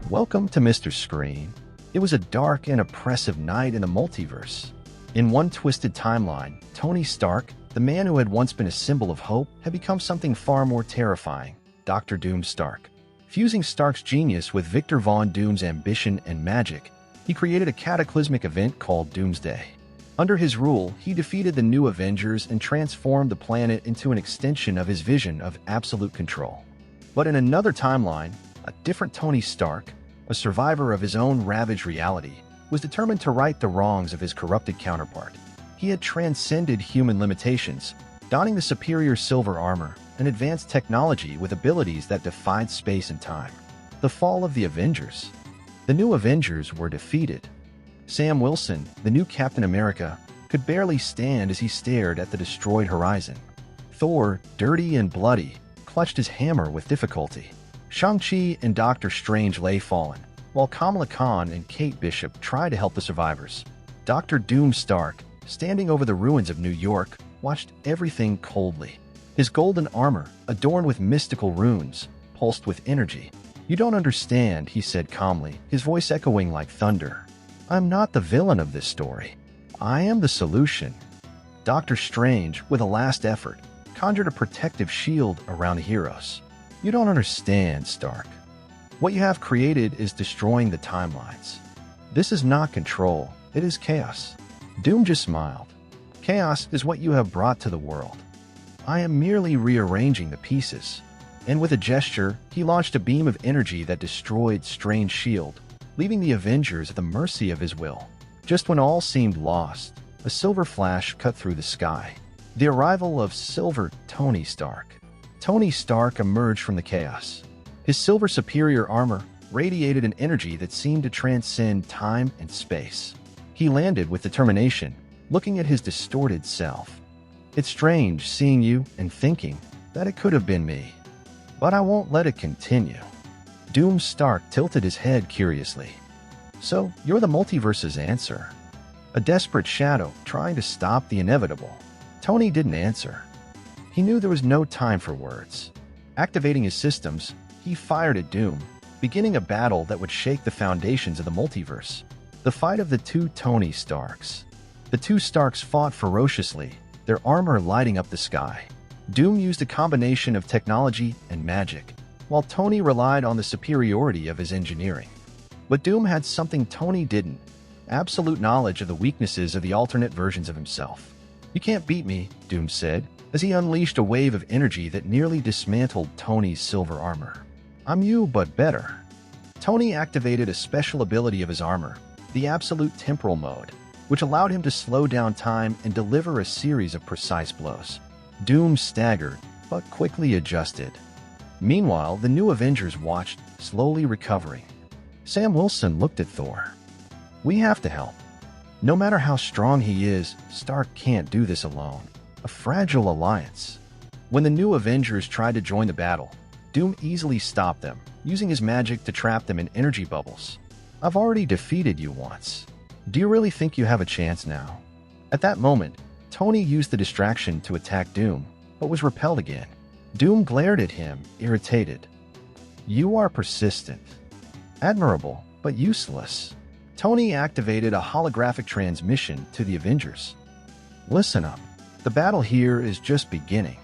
Welcome to Mr. Screen. It was a dark and oppressive night in the multiverse. In one twisted timeline, Tony Stark, the man who had once been a symbol of hope, had become something far more terrifying, Dr. Doom Stark. Fusing Stark's genius with Victor Von Doom's ambition and magic, he created a cataclysmic event called Doomsday. Under his rule, he defeated the new Avengers and transformed the planet into an extension of his vision of absolute control. But in another timeline, a different Tony Stark, a survivor of his own ravaged reality, was determined to right the wrongs of his corrupted counterpart. He had transcended human limitations, donning the superior silver armor and advanced technology with abilities that defied space and time. The fall of the Avengers. The new Avengers were defeated. Sam Wilson, the new Captain America, could barely stand as he stared at the destroyed horizon. Thor, dirty and bloody, clutched his hammer with difficulty. Shang-Chi and Doctor Strange lay fallen, while Kamala Khan and Kate Bishop tried to help the survivors. Dr. Doom Stark, standing over the ruins of New York, watched everything coldly. His golden armor, adorned with mystical runes, pulsed with energy. "You don't understand," he said calmly, his voice echoing like thunder. "I'm not the villain of this story. I am the solution." Doctor Strange, with a last effort, conjured a protective shield around the heroes. "You don't understand, Stark. What you have created is destroying the timelines. This is not control, it is chaos." Doom just smiled. "Chaos is what you have brought to the world. I am merely rearranging the pieces." And with a gesture, he launched a beam of energy that destroyed Strange's shield, leaving the Avengers at the mercy of his will. Just when all seemed lost, a silver flash cut through the sky. The arrival of Silver Tony Stark. Tony Stark emerged from the chaos. His silver superior armor radiated an energy that seemed to transcend time and space. He landed with determination, looking at his distorted self. "It's strange seeing you and thinking that it could have been me. But I won't let it continue." Doom Stark tilted his head curiously. "So, you're the multiverse's answer?" A desperate shadow trying to stop the inevitable. Tony didn't answer. He knew there was no time for words. Activating his systems, he fired at Doom, beginning a battle that would shake the foundations of the multiverse. The fight of the two Tony Starks. The two Starks fought ferociously, their armor lighting up the sky. Doom used a combination of technology and magic, while Tony relied on the superiority of his engineering. But Doom had something Tony didn't: absolute knowledge of the weaknesses of the alternate versions of himself. "You can't beat me," Doom said, as he unleashed a wave of energy that nearly dismantled Tony's silver armor. "I'm you, but better." Tony activated a special ability of his armor, the Absolute Temporal Mode, which allowed him to slow down time and deliver a series of precise blows. Doom staggered, but quickly adjusted. Meanwhile, the new Avengers watched, slowly recovering. Sam Wilson looked at Thor. "We have to help. No matter how strong he is, Stark can't do this alone. A fragile alliance." When the new Avengers tried to join the battle, Doom easily stopped them, using his magic to trap them in energy bubbles. "I've already defeated you once. Do you really think you have a chance now?" At that moment, Tony used the distraction to attack Doom, but was repelled again. Doom glared at him, irritated. "You are persistent. Admirable, but useless." Tony activated a holographic transmission to the Avengers. "Listen up. The battle here is just beginning.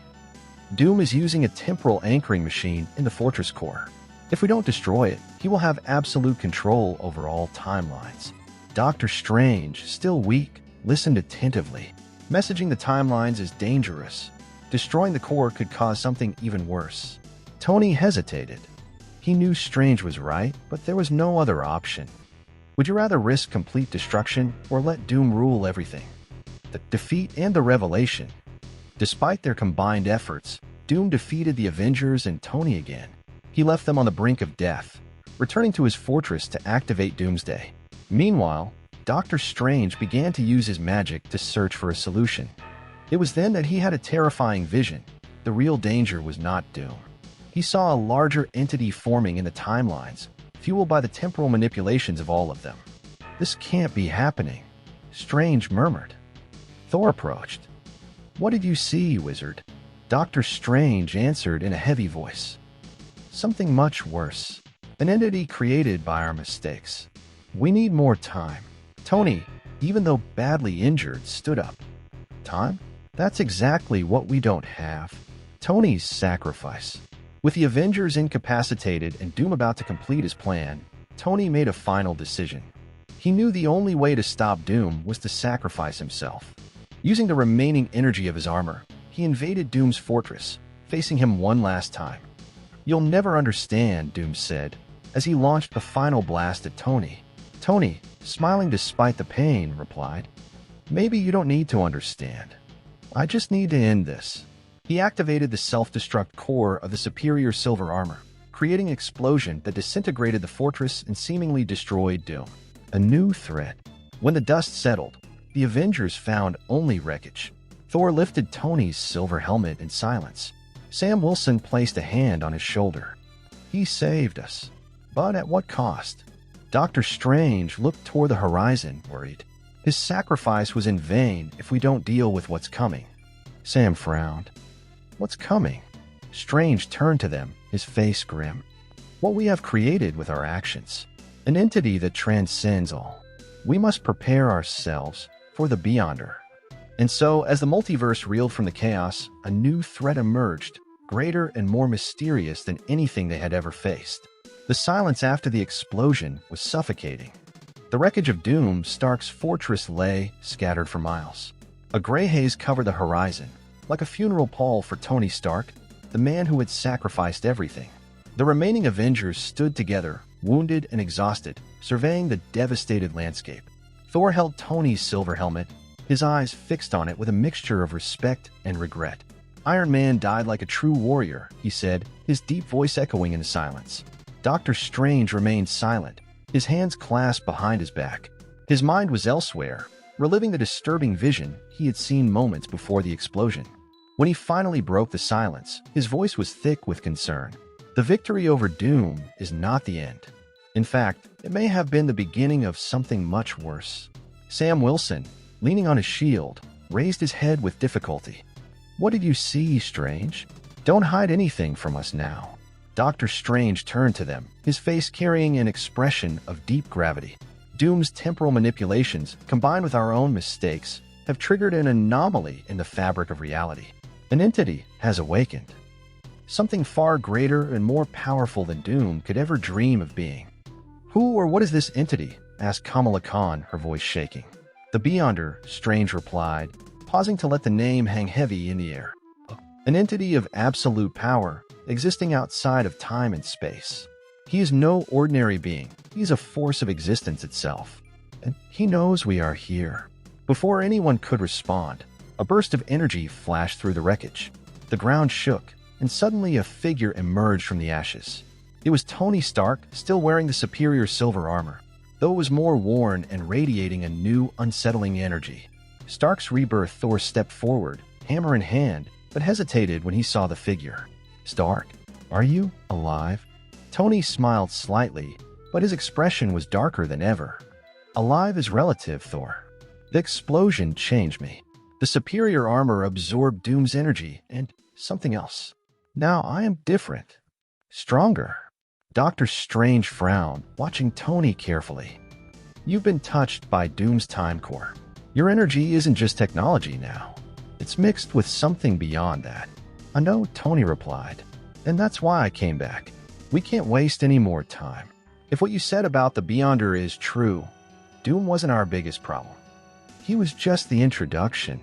Doom is using a temporal anchoring machine in the fortress core. If we don't destroy it, he will have absolute control over all timelines." Doctor Strange, still weak, listened attentively. Messaging the timelines is dangerous. Destroying the core could cause something even worse. Tony hesitated. He knew Strange was right, but there was no other option. Would you rather risk complete destruction or let Doom rule everything? The defeat and the revelation. Despite their combined efforts, Doom defeated the Avengers and Tony again. He left them on the brink of death, returning to his fortress to activate Doomsday. Meanwhile, Doctor Strange began to use his magic to search for a solution. It was then that he had a terrifying vision. The real danger was not Doom. He saw a larger entity forming in the timelines, fueled by the temporal manipulations of all of them. "This can't be happening," Strange murmured. Thor approached. "What did you see, wizard?" Doctor Strange answered in a heavy voice. "Something much worse." an entity created by our mistakes. We need more time. Tony, even though badly injured, stood up. Time? That's exactly what we don't have. Tony's sacrifice. With the Avengers incapacitated and Doom about to complete his plan, Tony made a final decision. He knew the only way to stop Doom was to sacrifice himself. Using the remaining energy of his armor, he invaded Doom's fortress, facing him one last time. "You'll never understand," Doom said, as he launched the final blast at Tony. Tony, smiling despite the pain, replied, "Maybe you don't need to understand. I just need to end this." He activated the self-destruct core of the superior silver armor, creating an explosion that disintegrated the fortress and seemingly destroyed Doom. A new threat. When the dust settled, the Avengers found only wreckage. Thor lifted Tony's silver helmet in silence. Sam Wilson placed a hand on his shoulder. "He saved us. But at what cost?" Doctor Strange looked toward the horizon, worried. His sacrifice was in vain if we don't deal with what's coming. Sam frowned. "What's coming?" Strange turned to them, his face grim. "What we have created with our actions. An entity that transcends all. We must prepare ourselves for the Beyonder." And so, as the multiverse reeled from the chaos, a new threat emerged, greater and more mysterious than anything they had ever faced. The silence after the explosion was suffocating. The wreckage of Doom, Stark's fortress, lay scattered for miles. A gray haze covered the horizon, like a funeral pall for Tony Stark, the man who had sacrificed everything. The remaining Avengers stood together, wounded and exhausted, surveying the devastated landscape. Thor held Tony's silver helmet, his eyes fixed on it with a mixture of respect and regret. "Iron Man died like a true warrior," he said, his deep voice echoing in the silence. Doctor Strange remained silent, his hands clasped behind his back. His mind was elsewhere, reliving the disturbing vision he had seen moments before the explosion. When he finally broke the silence, his voice was thick with concern. "The victory over Doom is not the end. In fact, it may have been the beginning of something much worse." Sam Wilson, leaning on his shield, raised his head with difficulty. "What did you see, Strange? Don't hide anything from us now." Doctor Strange turned to them, his face carrying an expression of deep gravity. "Doom's temporal manipulations, combined with our own mistakes, have triggered an anomaly in the fabric of reality. An entity has awakened. Something far greater and more powerful than Doom could ever dream of being." "Who or what is this entity?" asked Kamala Khan, her voice shaking. "The Beyonder," Strange replied, pausing to let the name hang heavy in the air. "An entity of absolute power, existing outside of time and space. He is no ordinary being. He is a force of existence itself. And he knows we are here." Before anyone could respond, a burst of energy flashed through the wreckage. The ground shook, and suddenly a figure emerged from the ashes. It was Tony Stark, still wearing the superior silver armor, though it was more worn and radiating a new, unsettling energy. Stark's rebirth. Thor stepped forward, hammer in hand, but hesitated when he saw the figure. "Stark, are you alive?" Tony smiled slightly, but his expression was darker than ever. "Alive is relative, Thor. The explosion changed me. The superior armor absorbed Doom's energy and something else. Now I am different. Stronger." Doctor Strange frowned, watching Tony carefully. "You've been touched by Doom's time core. Your energy isn't just technology now. It's mixed with something beyond that." "I know," Tony replied, "and that's why I came back. We can't waste any more time. If what you said about the Beyonder is true, Doom wasn't our biggest problem. He was just the introduction."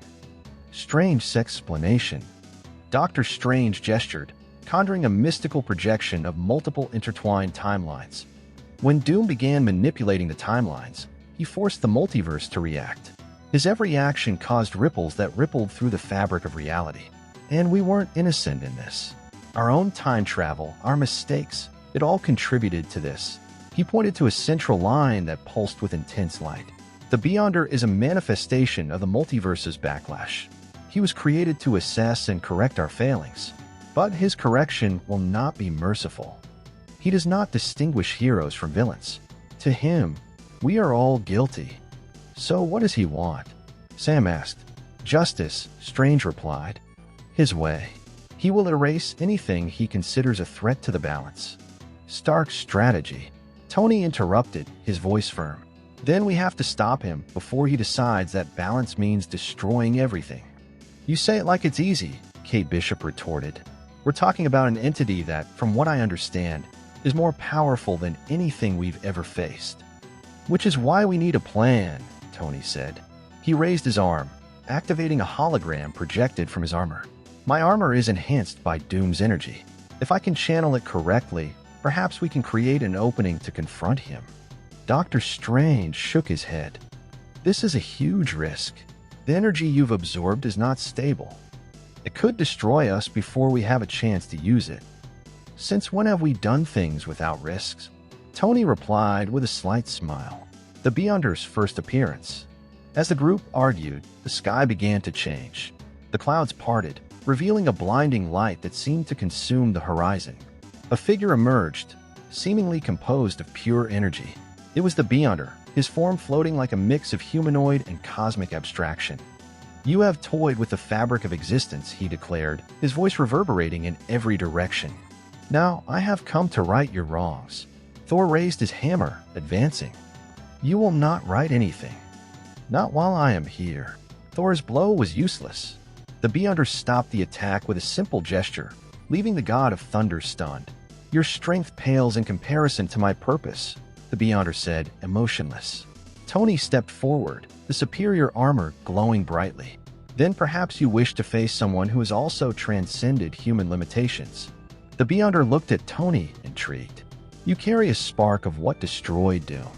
Strange's explanation. Doctor Strange gestured, conjuring a mystical projection of multiple intertwined timelines. When Doom began manipulating the timelines, he forced the multiverse to react. His every action caused ripples that rippled through the fabric of reality. And we weren't innocent in this. Our own time travel, our mistakes, it all contributed to this. He pointed to a central line that pulsed with intense light. The Beyonder is a manifestation of the multiverse's backlash. He was created to assess and correct our failings. But his correction will not be merciful. He does not distinguish heroes from villains. To him, we are all guilty. "So what does he want?" Sam asked. "Justice," Strange replied. "His way. He will erase anything he considers a threat to the balance." Stark's strategy. Tony interrupted, his voice firm. Then we have to stop him before he decides that balance means destroying everything. You say it like it's easy, Kate Bishop retorted. We're talking about an entity that, from what I understand, is more powerful than anything we've ever faced. Which is why we need a plan, Tony said. He raised his arm, activating a hologram projected from his armor. My armor is enhanced by Doom's energy. If I can channel it correctly, perhaps we can create an opening to confront him. Doctor Strange shook his head. This is a huge risk. The energy you've absorbed is not stable. It could destroy us before we have a chance to use it. Since when have we done things without risks? Tony replied with a slight smile. The Beyonders' first appearance. As the group argued, the sky began to change. The clouds parted, revealing a blinding light that seemed to consume the horizon. A figure emerged, seemingly composed of pure energy. It was the Beyonder, his form floating like a mix of humanoid and cosmic abstraction. You have toyed with the fabric of existence, he declared, his voice reverberating in every direction. Now I have come to right your wrongs. Thor raised his hammer, advancing. You will not right anything. Not while I am here. Thor's blow was useless. The Beyonder stopped the attack with a simple gesture, leaving the god of thunder stunned. Your strength pales in comparison to my purpose, the Beyonder said, emotionless. Tony stepped forward, the superior armor glowing brightly. Then perhaps you wish to face someone who has also transcended human limitations. The Beyonder looked at Tony, intrigued. You carry a spark of what destroyed Doom.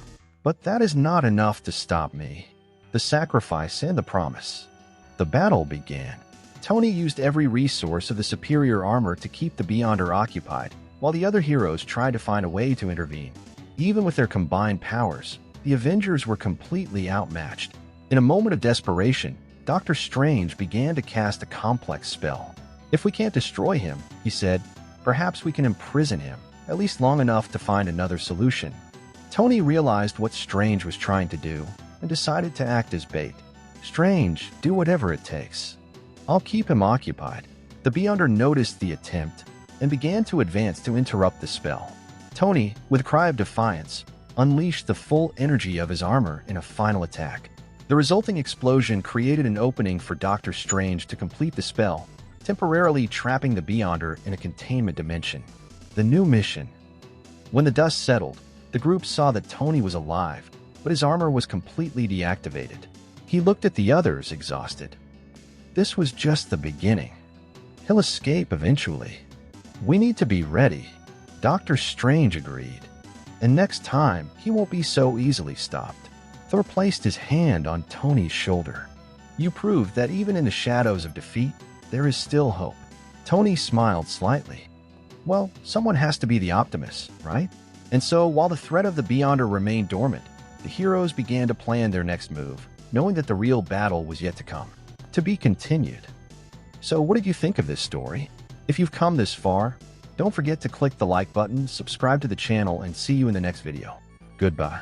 But that is not enough to stop me. The sacrifice and the promise. The battle began. Tony used every resource of the superior armor to keep the Beyonder occupied, while the other heroes tried to find a way to intervene. Even with their combined powers, the Avengers were completely outmatched. In a moment of desperation, Doctor Strange began to cast a complex spell. If we can't destroy him, he said, perhaps we can imprison him, at least long enough to find another solution. Tony realized what Strange was trying to do and decided to act as bait. Strange, do whatever it takes. I'll keep him occupied. The Beyonder noticed the attempt and began to advance to interrupt the spell. Tony, with a cry of defiance, unleashed the full energy of his armor in a final attack. The resulting explosion created an opening for Doctor Strange to complete the spell, temporarily trapping the Beyonder in a containment dimension. The new mission. When the dust settled, the group saw that Tony was alive, but his armor was completely deactivated. He looked at the others, exhausted. This was just the beginning. He'll escape eventually. We need to be ready. Doctor Strange agreed. And next time, he won't be so easily stopped. Thor placed his hand on Tony's shoulder. You proved that even in the shadows of defeat, there is still hope. Tony smiled slightly. Well, someone has to be the optimist, right? And so, while the threat of the Beyonder remained dormant, the heroes began to plan their next move, knowing that the real battle was yet to come. To be continued. So what did you think of this story? If you've come this far, don't forget to click the like button, subscribe to the channel, and see you in the next video. Goodbye.